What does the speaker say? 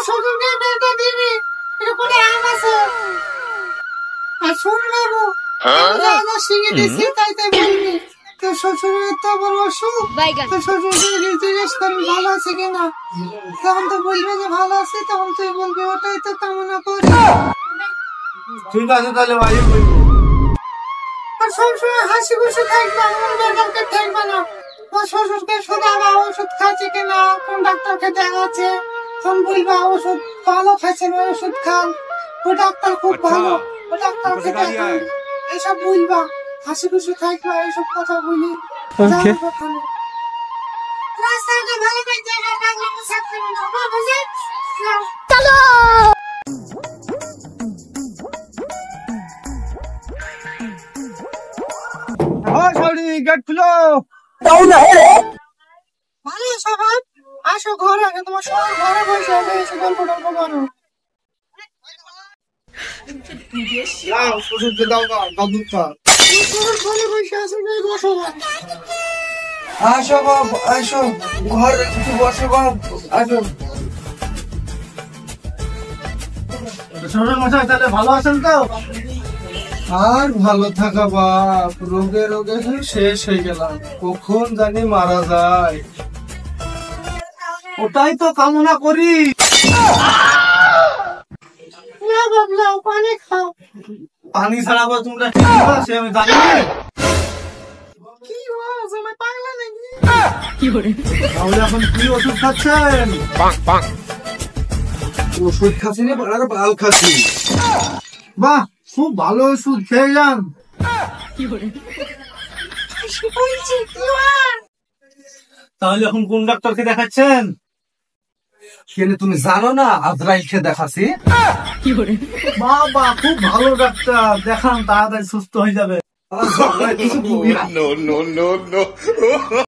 শ্বশুরকে বিয়েটা দিবি, এটা করে আম আছে। আর শোন বাবু, যা যা শিখে দিচ্ছি তাই তাই বলবি। তোর শ্বশুরের তো বড় অসুখ, তোর শ্বশুরকে জিজ্ঞেস করবি ভালো আছে কিনা। তখন তো বলবে যে ভালো আছে, তখন তুই বলবি ওটাই তো কামনা করি। ঠিক আছে তাহলে ভাই বলবো। আর সবসময় হাসি খুশি থাকবে, মন বেকারকে থাকবে না। ওর শ্বশুরকে শোনাবা ওষুধ খাচ্ছে কিনা, কোন ডাক্তারকে দেখাচ্ছে, তখন বলবা ওষুধ ভালো খাচ্ছে না, ওষুধ খান, ও ডাক্তার খুব ভালো, ও ডাক্তারকে দেখান, এইসব বলবা। হাসি খুশি থাকবা, এইসব কথা বলি। রাস্তাটা ভালো করে জায়গা রাখলে তো থাকতে না, বুঝে চলো। গেট খুলো। ভালো সবাই আসো ঘরে, আগে তোমার সবার ঘরে বসে হবে, এসে গল্প টল্প করো। ওষুধ দাও না, দুধটা। সবার ঘরে বসে আসো, বসো না। আসো বাব, আসো ঘরে একটু বসো বাব, আসো। শ্বশুর মশাই তাহলে ভালো আছেন তো? আর ভালো থাকা বাপ, রোগে রোগে শেষ হয়ে গেলাম, কখন জানি মারা যায়। ওটাই তো কামনা করি। না বাবলা, পানি খাও। পানি ছাড়া আবার তোমরা কি দিবা সে আমি জানি না। কি হয়েছে, আমি পাগলা নাকি? তাহলে এখন কি ওষুধ খাচ্ছেন? ওষুধ খাচ্ছি না, আর বাল খাচ্ছি। বাহ, খুব ভালো ওষুধ, খেয়ে যান। তাহলে এখন কোন ডাক্তারকে দেখাচ্ছেন? কেন তুমি জানো না আজরাইলকে দেখাচ্ছি? বাবা খুব ভালো ডাক্তার, দেখান তাড়াতাড়ি সুস্থ হয়ে যাবে। No, no, no, no.